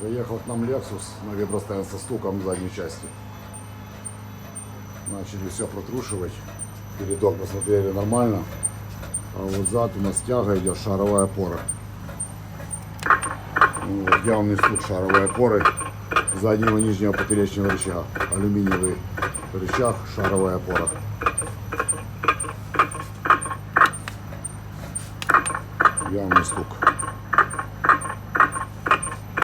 Заехал к нам Lexus на ветростенд со стуком задней части. Начали все протрушивать. Передок посмотрели нормально. А вот зад у нас тяга идет, шаровая опора. Вот, явный стук шаровой опоры заднего нижнего поперечного рычага. Алюминиевый рычаг, шаровая опора. Явный стук.